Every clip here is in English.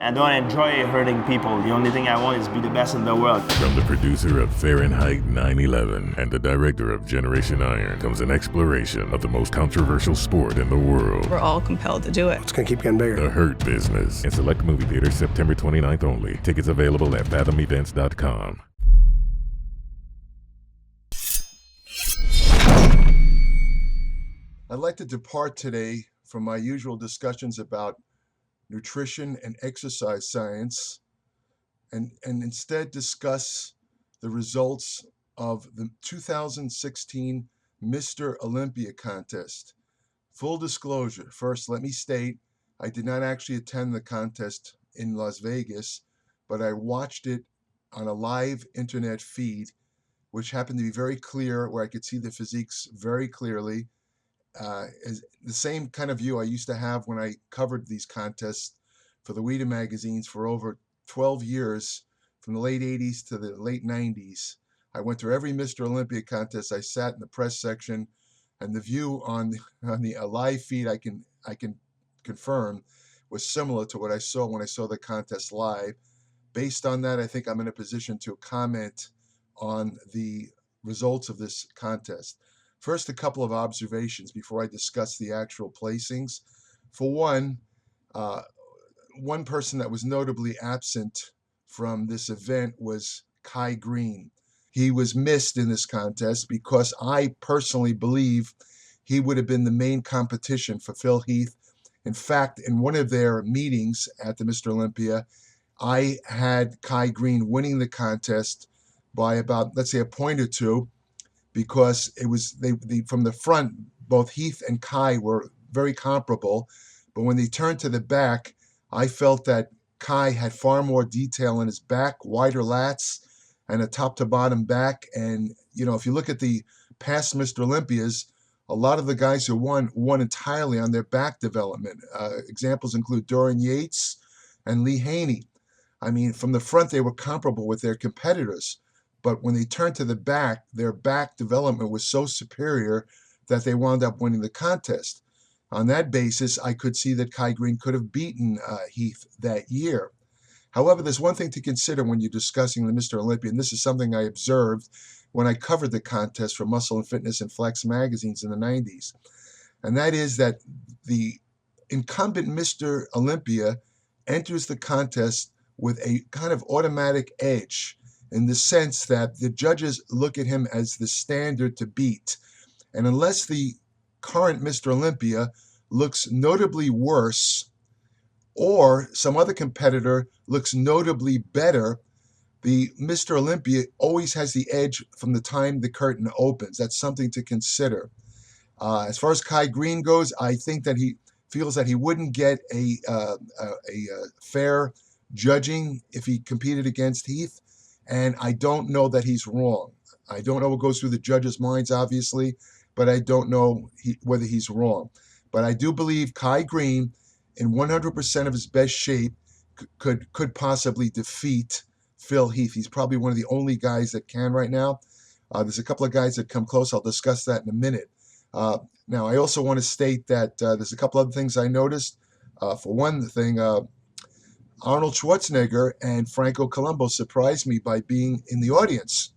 I don't enjoy hurting people. The only thing I want is to be the best in the world. From the producer of Fahrenheit 9/11 and the director of Generation Iron comes an exploration of the most controversial sport in the world. We're all compelled to do it. It's gonna keep getting bigger. The Hurt Business. In select movie theaters September 29th only. Tickets available at fathomevents.com. I'd like to depart today from my usual discussions about nutrition and exercise science and instead discuss the results of the 2016 Mr. Olympia contest. Full disclosure, first let me state I did not actually attend the contest in Las Vegas, but I watched it on a live internet feed, which happened to be very clear, where I could see the physiques very clearly. Is the same kind of view I used to have when I covered these contests for the Weeda magazines for over 12 years, from the late 80s to the late 90s. I went through every Mr. Olympia contest. I sat in the press section, and the view on the live feed I can confirm was similar to what I saw when I saw the contest live. Based on that, I think I'm in a position to comment on the results of this contest. First, a couple of observations before I discuss the actual placings. For one person that was notably absent from this event was Greene. He was missed in this contest because I personally believe he would have been the main competition for Phil Heath. In fact, in one of their meetings at the Mr. Olympia, I had Greene winning the contest by about, let's say, a point or two, because it was from the front, both Heath and Kai were very comparable, but when they turned to the back, I felt that Kai had far more detail in his back, wider lats, and a top to bottom back. And if you look at the past Mr. Olympias, a lot of the guys who won entirely on their back development. Examples include Dorian Yates and Lee Haney. I mean, from the front, they were comparable with their competitors. But when they turned to the back, their back development was so superior that they wound up winning the contest. On that basis, I could see that Greene could have beaten Heath that year. However, there's one thing to consider when you're discussing the Mr. Olympia, and this is something I observed when I covered the contest for Muscle and Fitness and Flex magazines in the 90s. And that is that the incumbent Mr. Olympia enters the contest with a kind of automatic edge, in the sense that the judges look at him as the standard to beat. And unless the current Mr. Olympia looks notably worse, or some other competitor looks notably better, the Mr. Olympia always has the edge from the time the curtain opens. That's something to consider. As far as Greene goes, I think that he feels that he wouldn't get a fair judging if he competed against Heath. And I don't know that he's wrong. I don't know what goes through the judges' minds, obviously, but I don't know whether he's wrong. But I do believe Greene, in 100% of his best shape, could possibly defeat Phil Heath. He's probably one of the only guys that can right now. There's a couple of guys that come close. I'll discuss that in a minute. Now, I also want to state that there's a couple other things I noticed. For one thing, Arnold Schwarzenegger and Franco Columbu surprised me by being in the audience.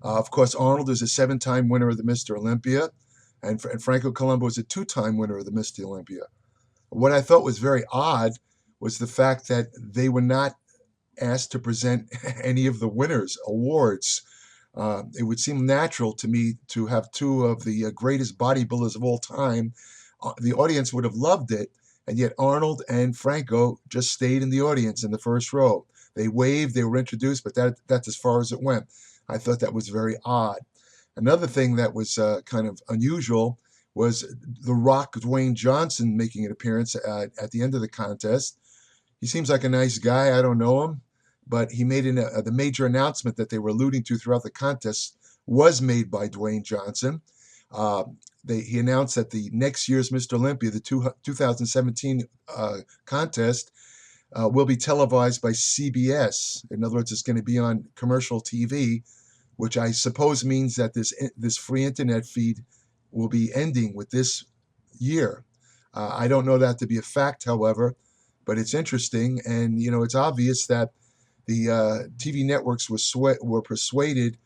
Of course, Arnold is a 7-time winner of the Mr. Olympia, and Franco Columbu is a 2-time winner of the Mr. Olympia. What I thought was very odd was the fact that they were not asked to present any of the winners' awards. It would seem natural to me to have two of the greatest bodybuilders of all time. The audience would have loved it. And yet Arnold and Franco just stayed in the audience in the first row. They waved, they were introduced, but that's as far as it went. I thought that was very odd. Another thing that was kind of unusual was The Rock Dwayne Johnson making an appearance at the end of the contest. He seems like a nice guy. I don't know him, but he made the major announcement that they were alluding to throughout the contest was made by Dwayne Johnson. He announced that the next year's Mr. Olympia, the 2017 contest, will be televised by CBS. In other words, it's going to be on commercial TV, which I suppose means that this free internet feed will be ending with this year. I don't know that to be a fact, however, but it's interesting. And, it's obvious that the TV networks were persuaded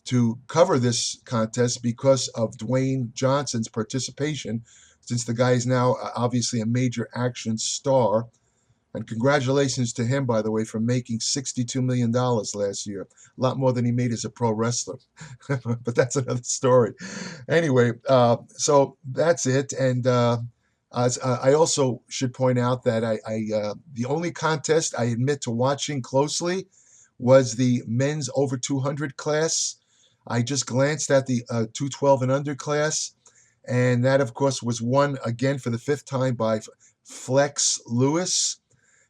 to cover this contest because of Dwayne Johnson's participation, since the guy is now obviously a major action star. And congratulations to him, by the way, for making $62 million last year. A lot more than he made as a pro wrestler. But that's another story. Anyway, so that's it. And I also should point out that the only contest I admit to watching closely was the men's over 200 class. I just glanced at the 212 and under class. And that, of course, was won again for the fifth time by Flex Lewis,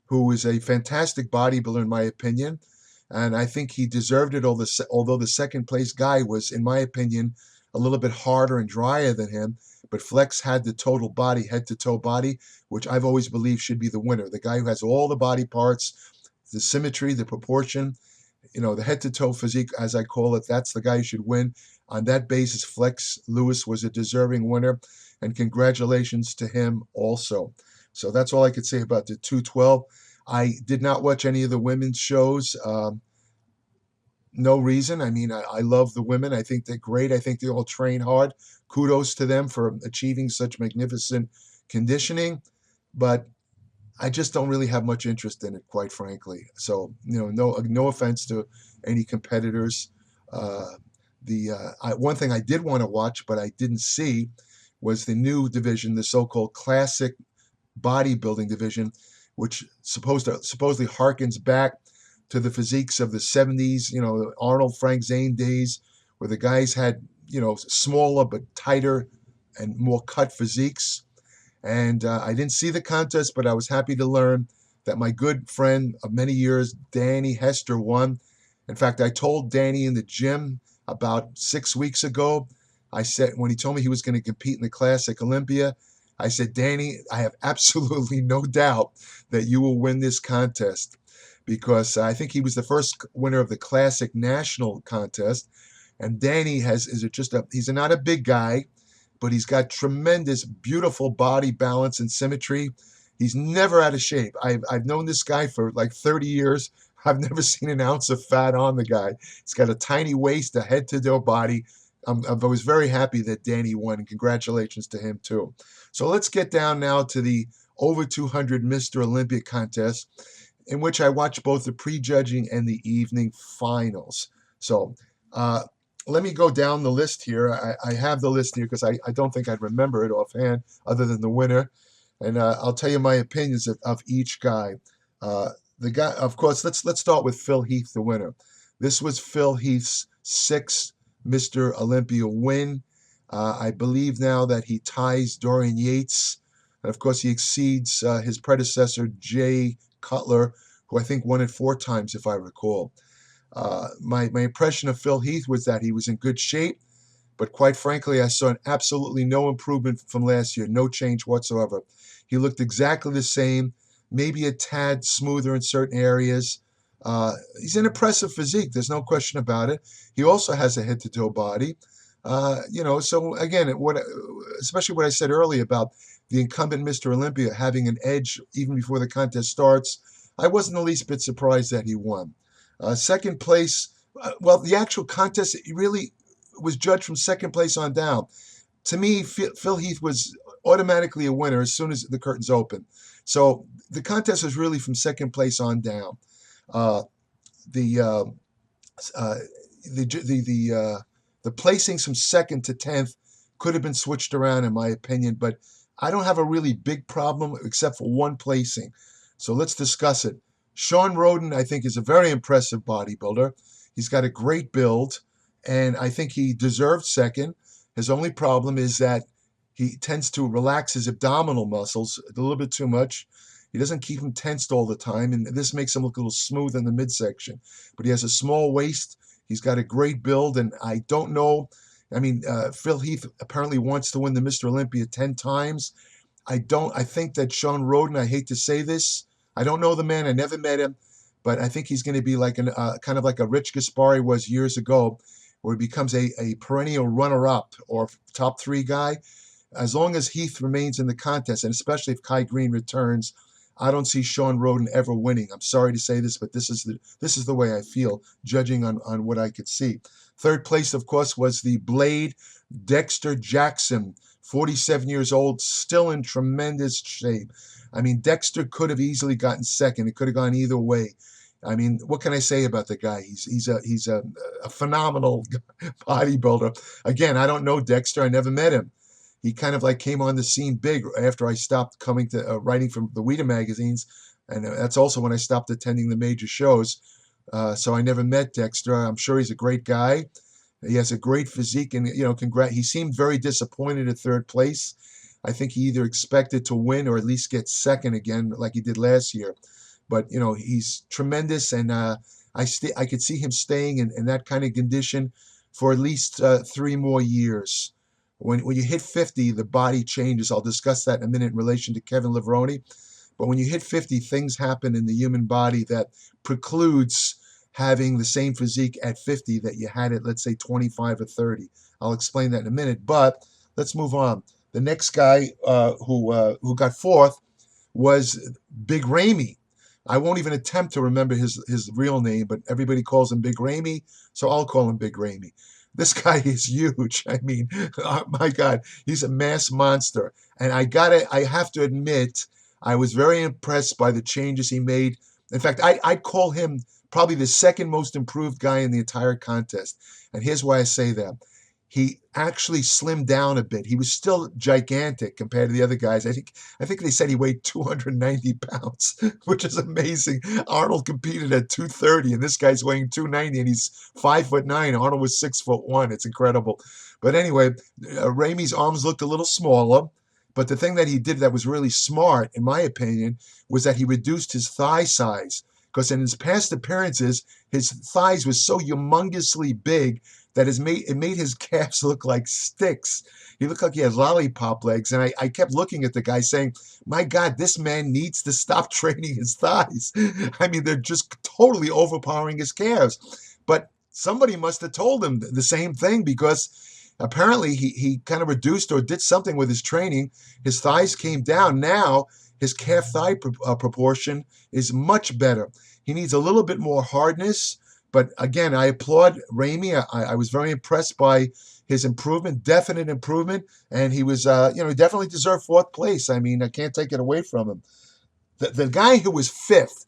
who is a fantastic bodybuilder, in my opinion. And I think he deserved it, although the second place guy was, in my opinion, a little bit harder and drier than him. But Flex had the total body, head-to-toe body, which I've always believed should be the winner. The guy who has all the body parts, the symmetry, the proportion, the head-to-toe physique, as I call it, that's the guy who should win. On that basis, Flex Lewis was a deserving winner, and congratulations to him also. So that's all I could say about the 212. I did not watch any of the women's shows. No reason. I mean, I love the women. I think they're great. I think they all train hard. Kudos to them for achieving such magnificent conditioning. But I just don't really have much interest in it, quite frankly. So, no offense to any competitors. One thing I did want to watch, but I didn't see, was the new division, the so-called classic bodybuilding division, which supposedly harkens back to the physiques of the 70s, Arnold, Frank Zane days, where the guys had, smaller but tighter and more cut physiques. And I didn't see the contest, but I was happy to learn that my good friend of many years, Danny Hester, won. In fact, I told Danny in the gym about 6 weeks ago, I said, when he told me he was going to compete in the Classic Olympia, I said, Danny, I have absolutely no doubt that you will win this contest, because I think he was the first winner of the Classic National contest. And Danny he's not a big guy, but he's got tremendous, beautiful body balance and symmetry. He's never out of shape. I've known this guy for like 30 years. I've never seen an ounce of fat on the guy. He's got a tiny waist, a head-to-toe body. I was very happy that Danny won, and congratulations to him too. So let's get down now to the over 200 Mr. Olympia contest, in which I watched both the prejudging and the evening finals. So let me go down the list here. I have the list here because I don't think I'd remember it offhand other than the winner. And I'll tell you my opinions of each guy. The guy, of course, let's start with Phil Heath, the winner. This was Phil Heath's sixth Mr. Olympia win. I believe now that he ties Dorian Yates. And of course, he exceeds his predecessor, Jay Cutler, who I think won it 4 times, if I recall. My impression of Phil Heath was that he was in good shape, but quite frankly, I saw absolutely no improvement from last year, no change whatsoever. He looked exactly the same, maybe a tad smoother in certain areas. He's an impressive physique, there's no question about it. He also has a head-to-toe body. So again, especially what I said earlier about the incumbent Mr. Olympia having an edge even before the contest starts, I wasn't the least bit surprised that he won. Second place, the actual contest really was judged from second place on down. To me, Phil Heath was automatically a winner as soon as the curtains opened. So the contest was really from second place on down. The placings from second to 10th could have been switched around, in my opinion, but I don't have a really big problem except for one placing. So let's discuss it. Shawn Rhoden, I think, is a very impressive bodybuilder. He's got a great build, and I think he deserved second. His only problem is that he tends to relax his abdominal muscles a little bit too much. He doesn't keep them tensed all the time, and this makes him look a little smooth in the midsection. But he has a small waist. He's got a great build, and I don't know. I mean, Phil Heath apparently wants to win the Mr. Olympia 10 times. I think that Shawn Rhoden, I hate to say this, I don't know the man. I never met him, but I think he's going to be like kind of like a Rich Gaspari was years ago, where he becomes a perennial runner-up or top 3 guy. As long as Heath remains in the contest, and especially if Greene returns, I don't see Shawn Rhoden ever winning. I'm sorry to say this, but this is the way I feel, judging on what I could see. Third place, of course, was the Blade, Dexter Jackson, 47 years old, still in tremendous shape. I mean, Dexter could have easily gotten second. It could have gone either way. I mean, what can I say about the guy? He's a phenomenal bodybuilder. Again, I don't know Dexter. I never met him. He kind of like came on the scene big after I stopped coming to writing from the Weta magazines, and that's also when I stopped attending the major shows. So I never met Dexter. I'm sure he's a great guy. He has a great physique, and he seemed very disappointed at third place. I think he either expected to win or at least get second again, like he did last year. But he's tremendous, and I could see him staying in that kind of condition for at least 3 more years. When you hit 50, the body changes. I'll discuss that in a minute in relation to Kevin Levrone. But when you hit 50, things happen in the human body that precludes having the same physique at 50 that you had at, let's say, 25 or 30. I'll explain that in a minute. But let's move on. The next guy who got fourth was Big Ramy. I won't even attempt to remember his real name, but everybody calls him Big Ramy, so I'll call him Big Ramy. This guy is huge. I mean, oh my God, he's a mass monster. And I have to admit, I was very impressed by the changes he made. In fact, I'd call him probably the second most improved guy in the entire contest. And here's why I say that. He actually slimmed down a bit. He was still gigantic compared to the other guys. I think they said he weighed 290 pounds, which is amazing. Arnold competed at 230, and this guy's weighing 290, and he's 5'9". Arnold was 6'1". It's incredible. But anyway, Ramy's arms looked a little smaller. But the thing that he did that was really smart, in my opinion, was that he reduced his thigh size. Because in his past appearances, his thighs were so humongously big that it made his calves look like sticks. He looked like he had lollipop legs. And I kept looking at the guy saying, my God, this man needs to stop training his thighs. I mean, they're just totally overpowering his calves. But somebody must have told him the same thing, because apparently he kind of reduced or did something with his training. His thighs came down. Now his calf-thigh proportion is much better. He needs a little bit more hardness. But again, I applaud Ramy. I was very impressed by his improvement, definite improvement, and he was, he definitely deserved fourth place. I mean, I can't take it away from him. The guy who was fifth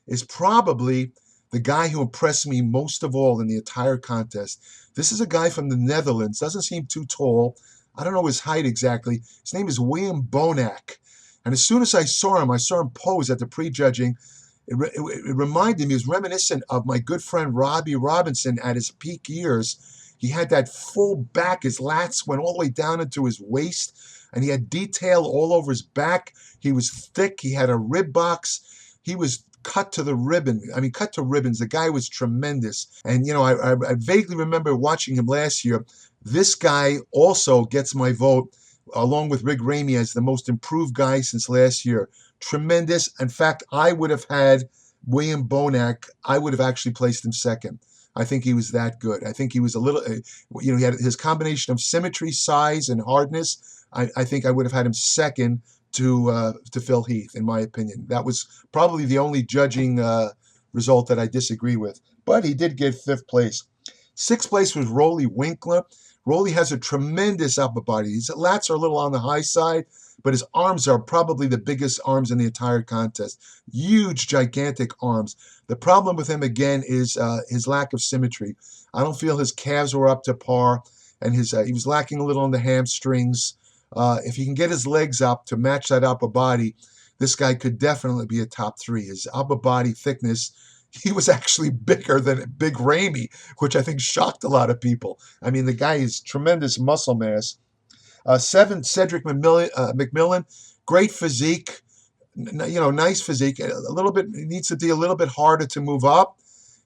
is probably the guy who impressed me most of all in the entire contest. This is a guy from the Netherlands, doesn't seem too tall. I don't know his height exactly. His name is William Bonac. And as soon as I saw him pose at the prejudging. It reminded me, it was reminiscent of my good friend Robbie Robinson at his peak years. He had that full back, his lats went all the way down into his waist, and he had detail all over his back. He was thick, he had a rib box, he was cut to ribbons. The guy was tremendous. And, I vaguely remember watching him last year. This guy also gets my vote, along with Big Ramy, as the most improved guy since last year. Tremendous. In fact, I would have had William Bonac. I would have actually placed him second. I think he was that good. I think he was a little, he had his combination of symmetry, size, and hardness. I think I would have had him second to Phil Heath, in my opinion. That was probably the only judging result that I disagree with. But he did get fifth place. Sixth place was Rolly Winkler. Rolly has a tremendous upper body. His lats are a little on the high side, but his arms are probably the biggest arms in the entire contest. Huge, gigantic arms. The problem with him, again, is his lack of symmetry. I don't feel his calves were up to par, and he was lacking a little on the hamstrings. If he can get his legs up to match that upper body, this guy could definitely be a top 3. His upper body thickness, he was actually bigger than Big Ramy, which I think shocked a lot of people. I mean, the guy is tremendous muscle mass. 7, Cederick McMillian, great physique, nice physique. Needs to be a little bit harder to move up.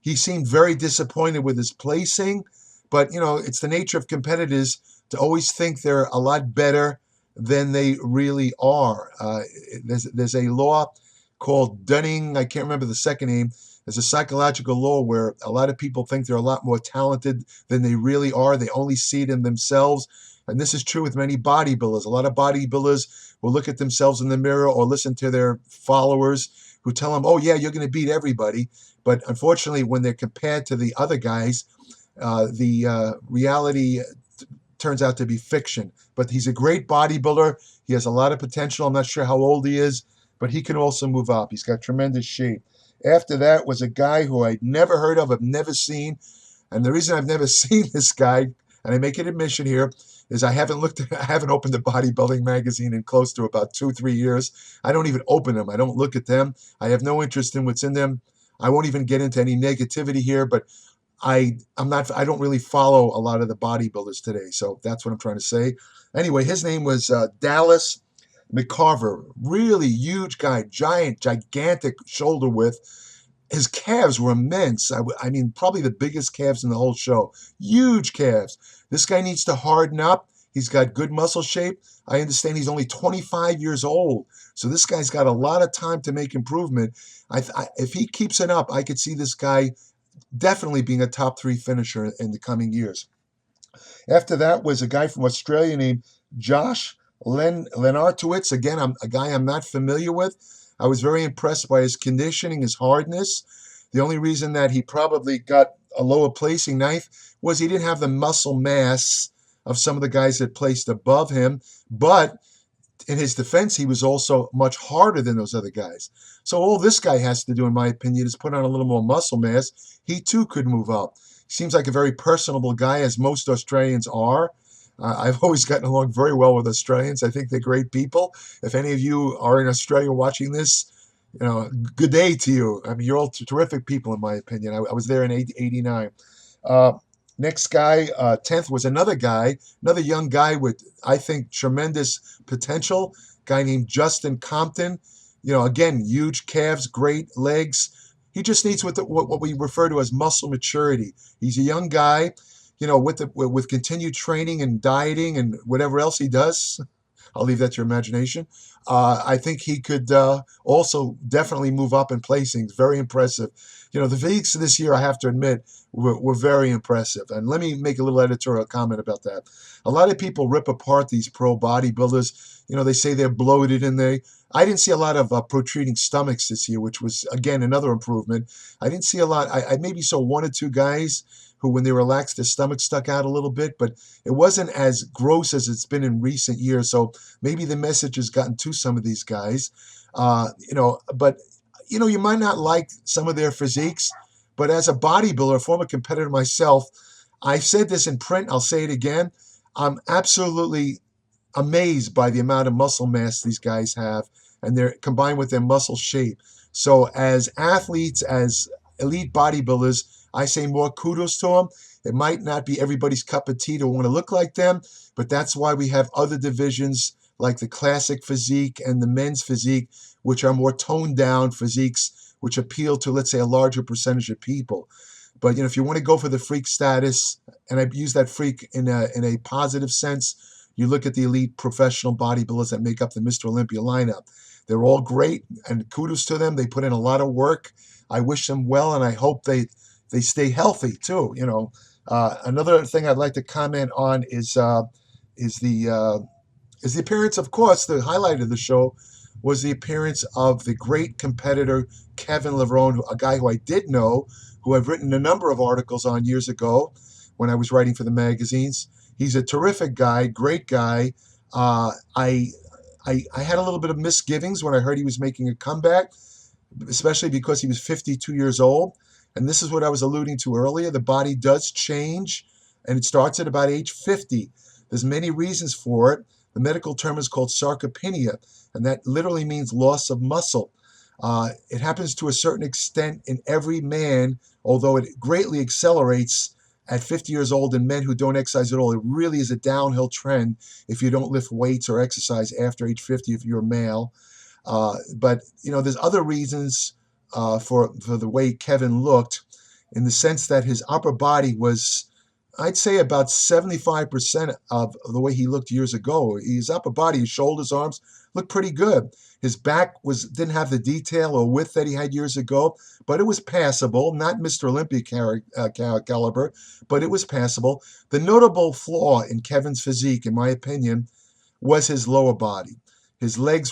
He seemed very disappointed with his placing, but it's the nature of competitors to always think they're a lot better than they really are. There's a law called Dunning. I can't remember the second name. There's a psychological law where a lot of people think they're a lot more talented than they really are. They only see it in themselves. And this is true with many bodybuilders. A lot of bodybuilders will look at themselves in the mirror or listen to their followers who tell them, oh, yeah, you're going to beat everybody. But unfortunately, when they're compared to the other guys, the reality turns out to be fiction. But he's a great bodybuilder. He has a lot of potential. I'm not sure how old he is, but he can also move up. He's got tremendous shape. After that was a guy who I'd never heard of, I've never seen. And the reason I've never seen this guy, and I make an admission here, is I haven't opened a bodybuilding magazine in close to about 2-3 years. I don't even open them. I don't look at them. I have no interest in what's in them. I won't even get into any negativity here, but I don't really follow a lot of the bodybuilders today. So that's what I'm trying to say. Anyway, his name was Dallas McCarver. Really huge guy, gigantic shoulder width. His calves were immense. I mean, probably the biggest calves in the whole show. Huge calves. This guy needs to harden up. He's got good muscle shape. I understand he's only 25 years old. So this guy's got a lot of time to make improvement. If he keeps it up, I could see this guy definitely being a top 3 finisher in the coming years. After that was a guy from Australia named Josh Lenartowicz. Again, a guy I'm not familiar with. I was very impressed by his conditioning, his hardness. The only reason that he probably got a lower placing ninth was he didn't have the muscle mass of some of the guys that placed above him. But in his defense, he was also much harder than those other guys. So all this guy has to do, in my opinion, is put on a little more muscle mass. He too could move up. Seems like a very personable guy, as most Australians are. I've always gotten along very well with Australians. I think they're great people. If any of you are in Australia watching this, good day to you. I mean, you're all terrific people, in my opinion. I was there in 89. Next guy, 10th, was another young guy with, I think, tremendous potential, guy named Justin Compton. Again, huge calves, great legs. He just needs what we refer to as muscle maturity. He's a young guy, with continued training and dieting and whatever else he does. I'll leave that to your imagination. I think he could also definitely move up in placings. Very impressive. The physiques this year, I have to admit, were very impressive. And let me make a little editorial comment about that. A lot of people rip apart these pro bodybuilders. They say they're bloated and I didn't see a lot of protruding stomachs this year, which was, again, another improvement. I didn't see a lot. I maybe saw 1 or 2 guys who, when they relaxed, their stomach stuck out a little bit, but it wasn't as gross as it's been in recent years. So maybe the message has gotten to some of these guys, but you might not like some of their physiques, but as a bodybuilder, a former competitor myself, I've said this in print, I'll say it again. I'm absolutely amazed by the amount of muscle mass these guys have, and they're combined with their muscle shape. So as athletes, as elite bodybuilders, I say more kudos to them. It might not be everybody's cup of tea to want to look like them, but that's why we have other divisions like the classic physique and the men's physique, which are more toned down physiques, which appeal to, let's say, a larger percentage of people. But if you want to go for the freak status, and I use that freak in a positive sense, you look at the elite professional bodybuilders that make up the Mr. Olympia lineup. They're all great, and kudos to them. They put in a lot of work. I wish them well, and I hope they stay healthy too. Another thing I'd like to comment on is the appearance. Of course, the highlight of the show was the appearance of the great competitor Kevin Levrone, a guy who I did know, who I've written a number of articles on years ago when I was writing for the magazines. He's a terrific guy, great guy. I had a little bit of misgivings when I heard he was making a comeback, especially because he was 52 years old. And this is what I was alluding to earlier. The body does change, and it starts at about age 50. There's many reasons for it. The medical term is called sarcopenia, and that literally means loss of muscle. It happens to a certain extent in every man, although it greatly accelerates at 50 years old in men who don't exercise at all. It really is a downhill trend if you don't lift weights or exercise after age 50 if you're a male. But there's other reasons for the way Kevin looked, in the sense that his upper body was I'd say about 75% of the way he looked years ago. His upper body, his shoulders, arms looked pretty good. His back didn't have the detail or width that he had years ago, but it was passable. Not Mr. Olympia caliber, but it was passable. The notable flaw in Kevin's physique, in my opinion, was his lower body. His legs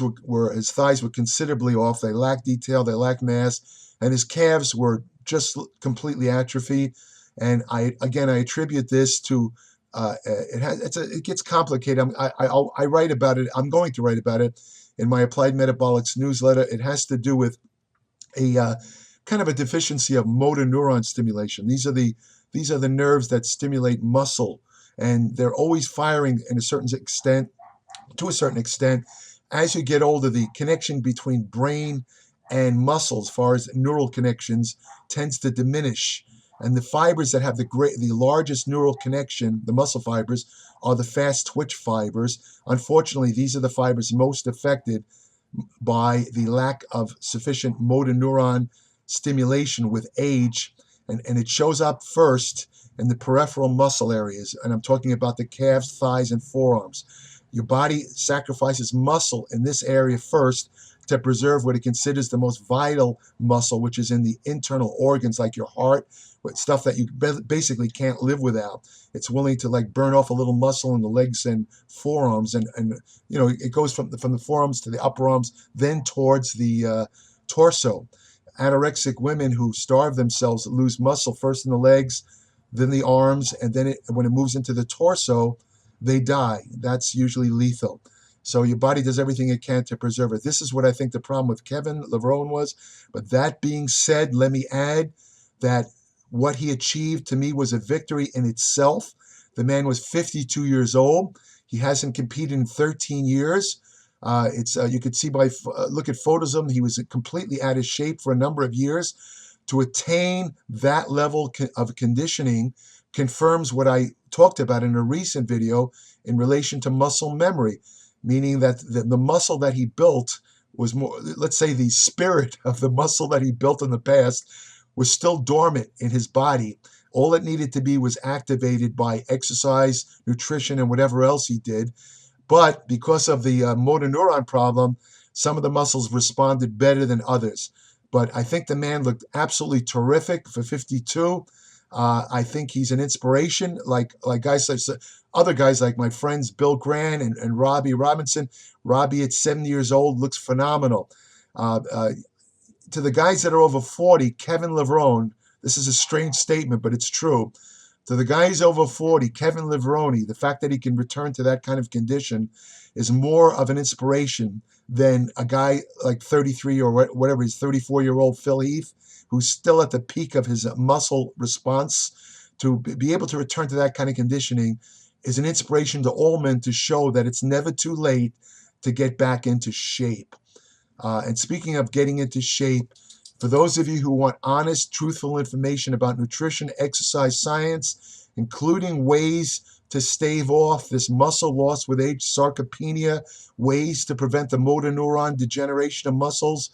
his thighs were considerably off. They lacked detail, they lacked mass, and his calves were just completely atrophied. And I attribute this to it gets complicated. I write about it. I'm going to write about it in my Applied Metabolics newsletter. It has to do with a kind of a deficiency of motor neuron stimulation. These are the nerves that stimulate muscle, and they're always firing to a certain extent. As you get older, the connection between brain and muscle, as far as neural connections, tends to diminish. And the fibers that have the largest neural connection, the muscle fibers, are the fast twitch fibers. Unfortunately, these are the fibers most affected by the lack of sufficient motor neuron stimulation with age. And it shows up first in the peripheral muscle areas. And I'm talking about the calves, thighs, and forearms. Your body sacrifices muscle in this area first to preserve what it considers the most vital muscle, which is in the internal organs like your heart, with stuff that you basically can't live without. It's willing to like burn off a little muscle in the legs and forearms, and you know, it goes from the forearms to the upper arms, then towards the torso. Anorexic women who starve themselves lose muscle first in the legs, then the arms, and then when it moves into the torso, they die. That's usually lethal. So your body does everything it can to preserve it. This is what I think the problem with Kevin Levrone was. But that being said, let me add that what he achieved to me was a victory in itself. The man was 52 years old. He hasn't competed in 13 years. You could see by look at photos of him, he was completely out of shape for a number of years. To attain that level of conditioning confirms what I talked about in a recent video in relation to muscle memory, meaning that the muscle that he built was more, let's say the spirit of the muscle that he built in the past was still dormant in his body. All it needed to be was activated by exercise, nutrition, and whatever else he did. But because of the motor neuron problem, some of the muscles responded better than others. But I think the man looked absolutely terrific for 52. I think he's an inspiration, like guys like other guys like my friends Bill Grant and Robbie Robinson. Robbie at 70 years old looks phenomenal. To the guys that are over 40, Kevin Levrone, this is a strange statement, but it's true. To the guys over 40, Kevin Levrone, the fact that he can return to that kind of condition is more of an inspiration than a guy like 33 or whatever, he's 34-year-old Phil Heath, who's still at the peak of his muscle response. To be able to return to that kind of conditioning is an inspiration to all men to show that it's never too late to get back into shape. And speaking of getting into shape, for those of you who want honest, truthful information about nutrition, exercise science, including ways to stave off this muscle loss with age, sarcopenia, ways to prevent the motor neuron degeneration of muscles,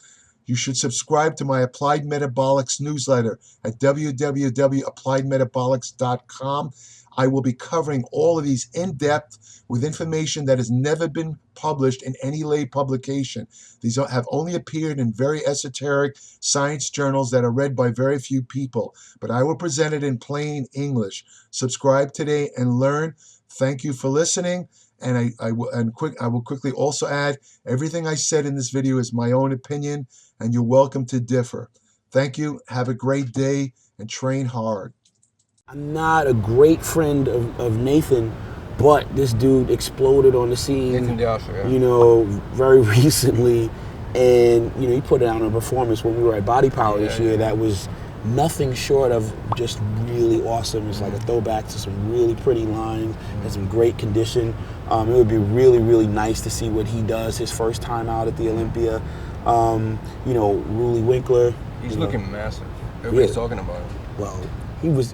you should subscribe to my Applied Metabolics newsletter at www.appliedmetabolics.com. I will be covering all of these in depth with information that has never been published in any lay publication. These have only appeared in very esoteric science journals that are read by very few people, but I will present it in plain English. Subscribe today and learn. Thank you for listening. And I will quickly also add, everything I said in this video is my own opinion, and you're welcome to differ. Thank you. Have a great day and train hard. I'm not a great friend of Nathan, but this dude exploded on the scene, Nathan D'Asher, yeah. you know, very recently. And, you know, he put out a performance when we were at Body Power this year that was nothing short of just really awesome. It's like a throwback to some really pretty lines and some great condition. It would be really, really nice to see what he does his first time out at the Olympia. You know, Ruli Winkler. He's looking massive. Everybody's talking about him. Well, he was